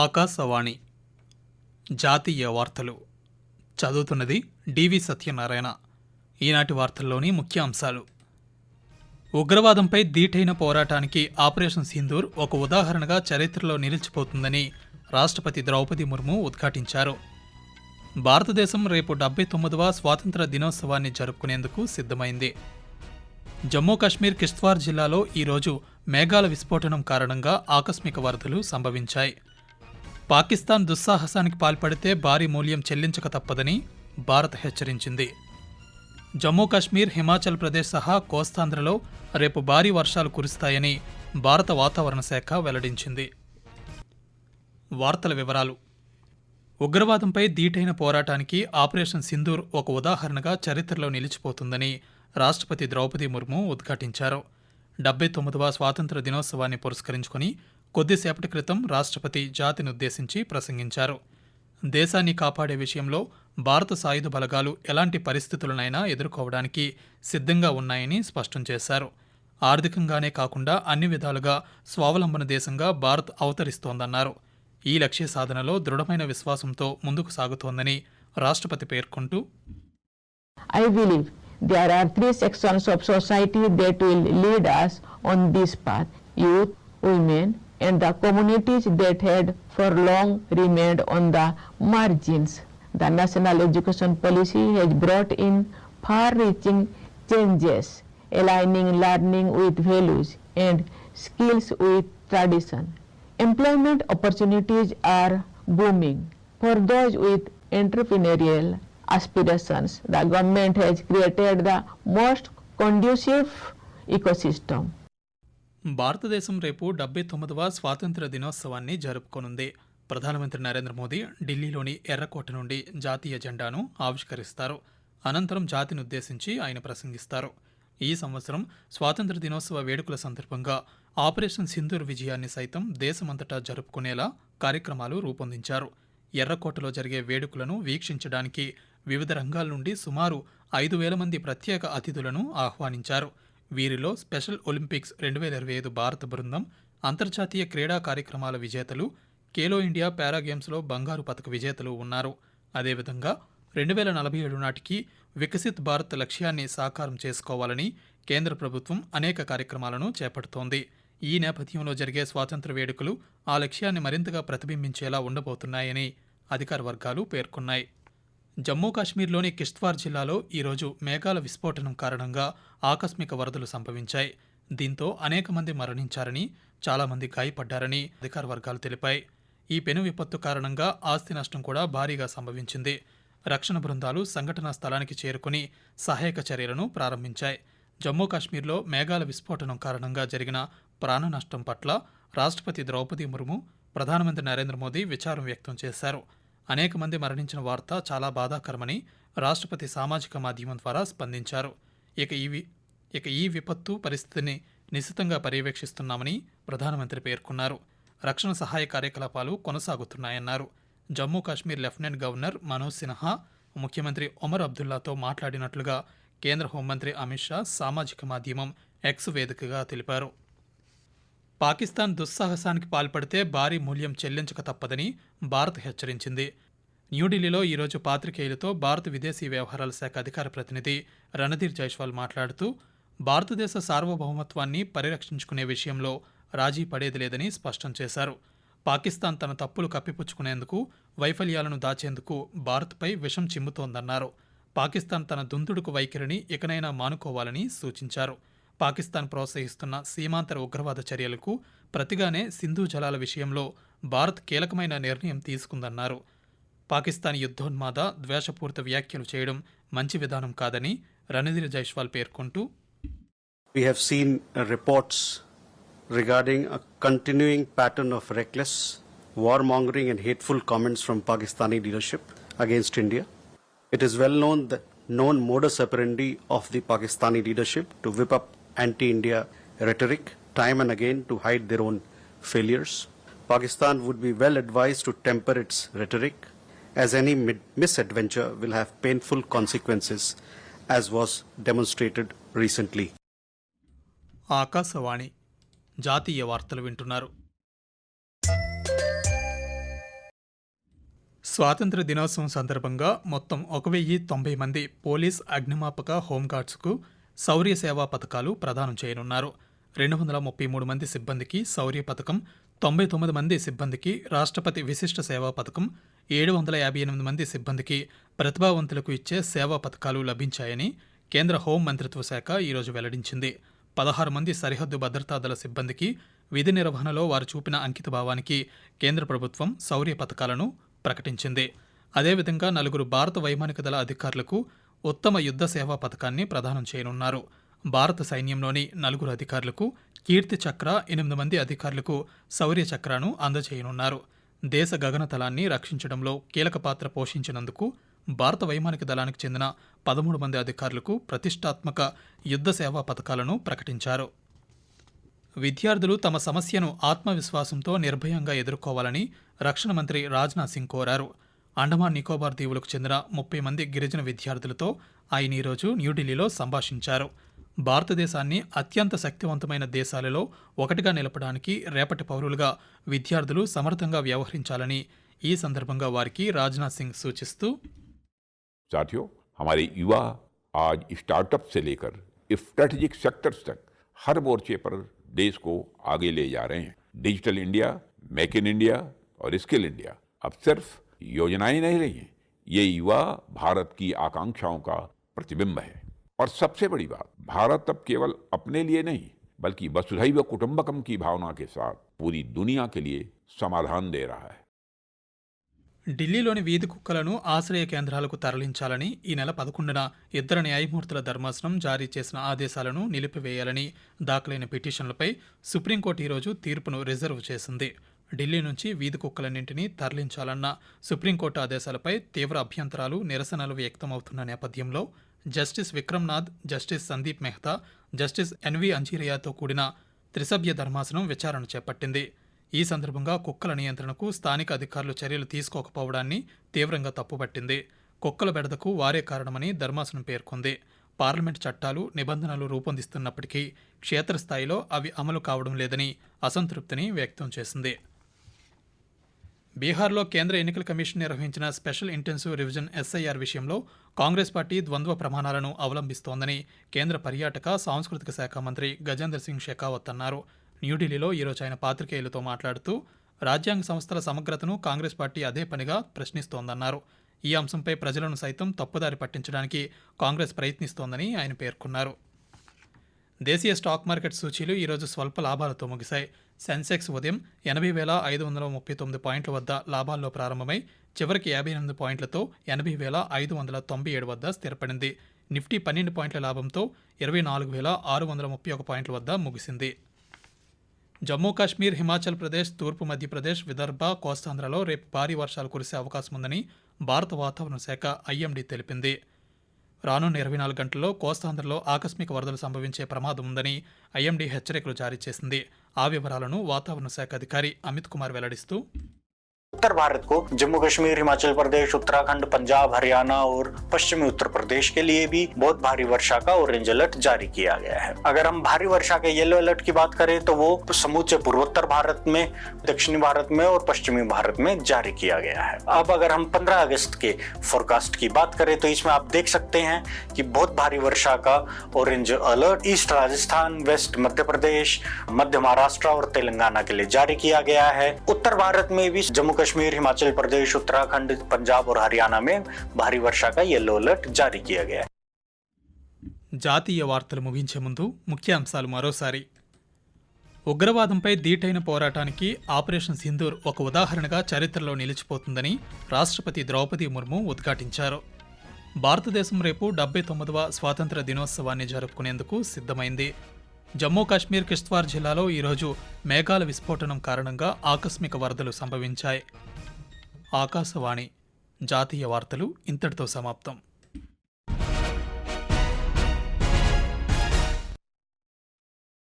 ఆకాశవాణి జాతీయ వార్తలు చదువుతున్నది డివి సత్యనారాయణ. ఈనాటి వార్తల్లోని ముఖ్య అంశాలు: ఉగ్రవాదంపై ధీటైన పోరాటానికి ఆపరేషన్ సింధూర్ ఒక ఉదాహరణగా చరిత్రలో నిలిచిపోతుందని రాష్ట్రపతి ద్రౌపది ముర్ము ఉద్ఘాటించారు. భారతదేశం రేపు 79వ స్వాతంత్ర దినోత్సవాన్ని జరుపుకునేందుకు సిద్ధమైంది. జమ్మూ కాశ్మీర్ కిష్త్వార్ జిల్లాలో ఈరోజు మేఘాల విస్ఫోటనం కారణంగా ఆకస్మిక వరదలు సంభవించాయి. పాకిస్తాన్ దుస్సాహసానికి పాల్పడితే భారీ మూల్యం చెల్లించక తప్పదని భారత్ హెచ్చరించింది. జమ్మూ కాశ్మీర్, హిమాచల్ ప్రదేశ్ సహా కోస్తాంధ్రలో రేపు భారీ వర్షాలు కురుస్తాయని భారత వాతావరణ శాఖ వెల్లడించింది. వార్తల వివరాలు: ఉగ్రవాదంపై ధీటైన పోరాటానికి ఆపరేషన్ సింధూర్ ఒక ఉదాహరణగా చరిత్రలో నిలిచిపోతుందని రాష్ట్రపతి ద్రౌపది ముర్ము ఉద్ఘాటించారు. 79వ స్వాతంత్ర దినోత్సవాన్ని పురస్కరించుకుని కొద్దిసేపటి క్రితం రాష్ట్రపతి జాతినుద్దేశించి ప్రసంగించారు. దేశాన్ని కాపాడే విషయంలో భారత సాయుధ బలగాలు ఎలాంటి పరిస్థితులనైనా ఎదుర్కోవడానికి సిద్ధంగా ఉన్నాయని స్పష్టం చేశారు. ఆర్థికంగానే కాకుండా అన్ని విధాలుగా స్వావలంబన దేశంగా భారత్ అవతరిస్తోందన్నారు. ఈ లక్ష్య సాధనలో దృఢమైన విశ్వాసంతో ముందుకు సాగుతోందని రాష్ట్రపతి పేర్కొంటూ, I believe there are three sections of society that will lead us on this path: youth, women, and the communities that had for long remained on the margins. The national education policy has brought in far-reaching changes, aligning learning with values and skills with tradition. Employment opportunities are booming. For those with entrepreneurial aspirations, the government has created the most conducive ecosystem. భారతదేశం రేపు 79వ స్వాతంత్ర దినోత్సవాన్ని జరుపుకోనుంది. ప్రధానమంత్రి నరేంద్ర మోదీ ఢిల్లీలోని ఎర్రకోట నుండి జాతీయ జెండాను ఆవిష్కరిస్తారు. అనంతరం జాతినుద్దేశించి ఆయన ప్రసంగిస్తారు. ఈ సంవత్సరం స్వాతంత్ర దినోత్సవ వేడుకల సందర్భంగా ఆపరేషన్ సింధూర్ విజయాన్ని సైతం దేశమంతటా జరుపుకునేలా కార్యక్రమాలు రూపొందించారు. ఎర్రకోటలో జరిగే వేడుకలను వీక్షించడానికి వివిధ రంగాల నుండి సుమారు 5,000 మంది ప్రత్యేక అతిథులను ఆహ్వానించారు. వీరిలో స్పెషల్ ఒలింపిక్స్ 2025 భారత బృందం, అంతర్జాతీయ క్రీడా కార్యక్రమాల విజేతలు, ఖేలో ఇండియా పారాగేమ్స్లో బంగారు పతక విజేతలు ఉన్నారు. అదేవిధంగా 2047 నాటికి వికసిత్ భారత్ లక్ష్యాన్ని సాకారం చేసుకోవాలని కేంద్ర ప్రభుత్వం అనేక కార్యక్రమాలను చేపడుతోంది. ఈ నేపథ్యంలో జరిగే స్వాతంత్ర వేడుకలు ఆ లక్ష్యాన్ని మరింతగా ప్రతిబింబించేలా ఉండబోతున్నాయని అధికార వర్గాలు పేర్కొన్నాయి. జమ్మూ కాశ్మీర్లోని కిష్త్వార్ జిల్లాలో ఈరోజు మేఘాల విస్ఫోటనం కారణంగా ఆకస్మిక వరదలు సంభవించాయి. దీంతో అనేక మంది మరణించారని, చాలామంది గాయపడ్డారని అధికార వర్గాలు తెలిపాయి. ఈ పెను విపత్తు కారణంగా ఆస్తి నష్టం కూడా భారీగా సంభవించింది. రక్షణ బృందాలు సంఘటనా స్థలానికి చేరుకుని సహాయక చర్యలను ప్రారంభించాయి. జమ్మూ కాశ్మీర్లో మేఘాల విస్ఫోటనం కారణంగా జరిగిన ప్రాణ నష్టం పట్ల రాష్ట్రపతి ద్రౌపది ముర్ము, ప్రధానమంత్రి నరేంద్ర మోదీ విచారం వ్యక్తం చేశారు. అనేక మంది మరణించిన వార్త చాలా బాధాకరమని రాష్ట్రపతి సామాజిక మాధ్యమం ద్వారా స్పందించారు. ఇక ఈ విపత్తు పరిస్థితిని నిశితంగా పర్యవేక్షిస్తున్నామని ప్రధానమంత్రి పేర్కొన్నారు. రక్షణ సహాయ కార్యకలాపాలు కొనసాగుతున్నాయన్నారు. జమ్మూ కాశ్మీర్ లెఫ్టినెంట్ గవర్నర్ మనోజ్ సిన్హా ముఖ్యమంత్రి ఒమర్ అబ్దుల్లాతో మాట్లాడినట్లుగా కేంద్ర హోంమంత్రి అమిత్ షా సామాజిక మాధ్యమం ఎక్స్ వేదికగా తెలిపారు. పాకిస్తాన్ దుస్సాహసానికి పాల్పడితే భారీ మూల్యం చెల్లించక తప్పదని భారత్ హెచ్చరించింది. న్యూఢిల్లీలో ఈరోజు పాత్రికేయులతో భారత విదేశీ వ్యవహారాల శాఖ అధికార ప్రతినిధి రణధీర్ జైస్వాల్ మాట్లాడుతూ, భారతదేశ సార్వభౌమత్వాన్ని పరిరక్షించుకునే విషయంలో రాజీ పడేది లేదని స్పష్టం చేశారు. పాకిస్తాన్ తన తప్పులు కప్పిపుచ్చుకునేందుకు, వైఫల్యాలను దాచేందుకు భారత్పై విషం చిమ్ముతోందన్నారు. పాకిస్తాన్ తన దుందుడుకు వైఖరిని ఇకనైనా మానుకోవాలని సూచించారు. పాకిస్తాన్ ప్రోత్సహిస్తున్న సీమాంతర ఉగ్రవాద చర్యలకు ప్రతిగానే సింధు జలాల విషయంలో భారత్ కీలకమైన నిర్ణయం తీసుకుందన్నారు. పాకిస్తాన్ యుద్ధోన్మాద, ద్వేషపూరిత వ్యాఖ్యలు చేయడం మంచి విధానం కాదని రణధీర్ జైస్వాల్ పేర్కొంటూ, We have seen reports regarding a continuing pattern of reckless, warmongering and hateful comments from Pakistani leadership against India. It is well known that known modus operandi of the Pakistani leadership to whip up anti-India rhetoric time and again to hide their own failures. Pakistan would be well advised to temper its rhetoric, as any misadventure will have painful consequences, as was demonstrated recently. Akashvani జాతీయ వార్తలు వింటున్నారు. స్వాతంత్ర దినోత్సవం సందర్భంగా మొత్తం 1090 మంది police, అగ్నిమాపక, హోంగార్డ్స్కు శౌర్య సేవా పథకాలు ప్రదానం చేయనున్నారు. 233 మంది సిబ్బందికి శౌర్య పథకం, 99 మంది సిబ్బందికి రాష్ట్రపతి విశిష్ట సేవా పథకం, 758 మంది సిబ్బందికి ప్రతిభావంతులకు ఇచ్చే సేవా పథకాలు లభించాయని కేంద్ర హోం మంత్రిత్వ శాఖ ఈరోజు వెల్లడించింది. 16 మంది సరిహద్దు భద్రతా దళ సిబ్బందికి విధి నిర్వహణలో వారు చూపిన అంకితభావానికి కేంద్ర ప్రభుత్వం శౌర్య పథకాలను ప్రకటించింది. అదేవిధంగా 4 భారత వైమానిక దళ అధికారులకు ఉత్తమ యుద్ధ సేవా పథకాన్ని ప్రదానం చేయనున్నారు. భారత సైన్యంలోని 4 అధికారులకు కీర్తి చక్ర, 8 మంది అధికారులకు శౌర్య చక్రాను అందజేయనున్నారు. దేశ గగనతలాన్ని రక్షించడంలో కీలక పాత్ర పోషించినందుకు భారత వైమానిక దళానికి చెందిన 13 మంది అధికారులకు ప్రతిష్టాత్మక యుద్ధ సేవా పథకాలను ప్రకటించారు. విద్యార్థులు తమ సమస్యను ఆత్మవిశ్వాసంతో నిర్భయంగా ఎదుర్కోవాలని రక్షణ మంత్రి రాజ్నాథ్ సింగ్ కోరారు. అండమాన్ నికోబార్ దీవులకు చెందిన 30 మంది గిరిజన విద్యార్థులతో ఆయన ఈరోజు న్యూఢిల్లీలో సంభాషించారు. భారతదేశాన్ని అత్యంత శక్తివంతమైన దేశాలలో ఒకటిగా నిలపడానికి రేపటి పౌరులుగా విద్యార్థులు సమర్థంగా వ్యవహరించాలని ఈ సందర్భంగా వారికి రాజ్నాథ్ సింగ్ సూచిస్తూ, साथियों, हमारे युवा आज स्टार्टअप से लेकर स्ट्रेटेजिक सेक्टर्स तक हर मोर्चे पर देश को आगे ले जा रहे हैं. Digital India, make in India और स्किल इंडिया अब सिर्फ योजनाएं नहीं रही हैं. ये युवा भारत की आकांक्षाओं का प्रतिबिंब है. और सबसे बड़ी बात, भारत अब केवल अपने लिए नहीं बल्कि वसुधैव कुटुंबकम की भावना के साथ पूरी दुनिया के लिए समाधान दे रहा है. ఢిల్లీలోని వీధి కుక్కలను ఆశ్రయ కేంద్రాలకు తరలించాలని ఈ నెల 11న 2 న్యాయమూర్తుల ధర్మాసనం జారీ చేసిన ఆదేశాలను నిలిపివేయాలని దాఖలైన పిటిషన్లపై సుప్రీంకోర్టు ఈరోజు తీర్పును రిజర్వ్ చేసింది. ఢిల్లీ నుంచి వీధి కుక్కలన్నింటినీ తరలించాలన్న సుప్రీంకోర్టు ఆదేశాలపై తీవ్ర అభ్యంతరాలు, నిరసనలు వ్యక్తమవుతున్న నేపథ్యంలో justice Vikramnath, justice Sandeep Mehta, justice N V అంజీరియతో కూడిన త్రిసభ్య ధర్మాసనం విచారణ చేపట్టింది. ఈ సందర్భంగా కుక్కల నియంత్రణకు స్థానిక అధికారులు చర్యలు తీసుకోకపోవడాన్ని తీవ్రంగా తప్పుపట్టింది. కుక్కల బెడదకు వారే కారణమని ధర్మాసనం పేర్కొంది. పార్లమెంట్ చట్టాలు, నిబంధనలు రూపొందిస్తున్నప్పటికీ క్షేత్రస్థాయిలో అవి అమలు కావడం లేదని అసంతృప్తిని వ్యక్తం చేసింది. బీహార్లో కేంద్ర ఎన్నికల కమిషన్ నిర్వహించిన స్పెషల్ ఇంటెన్సివ్ రివిజన్ SIR విషయంలో కాంగ్రెస్ పార్టీ ద్వంద్వ ప్రమాణాలను అవలంబిస్తోందని కేంద్ర పర్యాటక, సాంస్కృతిక శాఖ మంత్రి గజేంద్ర సింగ్ షెకావత్ అన్నారు. న్యూఢిల్లీలో ఈరోజు ఆయన పాత్రికేయులతో మాట్లాడుతూ రాజ్యాంగ సంస్థల సమగ్రతను కాంగ్రెస్ పార్టీ అదే పనిగా ప్రశ్నిస్తోందన్నారు. ఈ అంశంపై ప్రజలను సైతం తప్పుదారి పట్టించడానికి కాంగ్రెస్ ప్రయత్నిస్తోందని ఆయన పేర్కొన్నారు. దేశీయ స్టాక్ మార్కెట్ సూచీలు ఈరోజు స్వల్ప లాభాలతో ముగిశాయి. సెన్సెక్స్ ఉదయం 80,539 పాయింట్ల వద్ద లాభాల్లో ప్రారంభమై చివరికి 58 పాయింట్లతో 80,597 వద్ద స్థిరపడింది. నిఫ్టీ 12 పాయింట్ల లాభంతో 24,631 పాయింట్ల వద్ద ముగిసింది. జమ్మూ కాశ్మీర్, హిమాచల్ ప్రదేశ్, తూర్పు మధ్యప్రదేశ్, విదర్భ, కోస్తాంధ్రలో రేపు భారీ వర్షాలు కురిసే అవకాశం ఉందని భారత వాతావరణ శాఖ IMD తెలిపింది. రానున్న 24 గంటల్లో కోస్తాంధ్రలో ఆకస్మిక వరదలు సంభవించే ప్రమాదం ఉందని IMD హెచ్చరికలు జారీ చేసింది. ఆ వివరాలను వాతావరణ శాఖ అధికారి అమిత్ కుమార్ వెల్లడిస్తూ, उत्तर भारत को जम्मू कश्मीर, हिमाचल प्रदेश, उत्तराखंड, पंजाब, हरियाणा और पश्चिमी उत्तर प्रदेश के लिए भी बहुत भारी वर्षा का ऑरेंज अलर्ट जारी किया गया है. अगर हम भारी वर्षा के येलो अलर्ट की बात करें तो वो समूचे पूर्वोत्तर भारत में, दक्षिणी भारत में और पश्चिमी भारत में जारी किया गया है. अब अगर हम 15 अगस्त के फोरकास्ट की बात करें तो इसमें आप देख सकते हैं कि बहुत भारी वर्षा का orange alert east Rajasthan, west Madhya Pradesh, Madhya Maharashtra और तेलंगाना के लिए जारी किया गया है. उत्तर भारत में भी जम्मू कश्मीर, हिमाचल प्रदेश, उत्तराखंड, पंजाब और हरियाणा में भारी वर्षा का येलो अलर्ट जारी किया गया है. జాతీయ వార్తలు ముగించే ముందు ముఖ్యాంశాలు మరోసారి. ఉగ్రవాదంపై ధీటైన పోరాటానికి ఆపరేషన్ సింధూర్ ఒక ఉదాహరణగా చరిత్రలో నిలిచిపోతుందని రాష్ట్రపతి ద్రౌపది ముర్ము ఉద్ఘాటించారు. భారతదేశం రేపు 79వ స్వాతంత్ర దినోత్సవాన్ని జరుపుకునేందుకు సిద్ధమైంది. జమ్మూ కాశ్మీర్, కిష్త్వార్ జిల్లాలో ఈరోజు మేఘాల విస్ఫోటనం కారణంగా ఆకస్మిక వరదలు సంభవించాయి. ఆకాశవాణి జాతీయ వార్తలు ఇంతటితో సమాప్తం.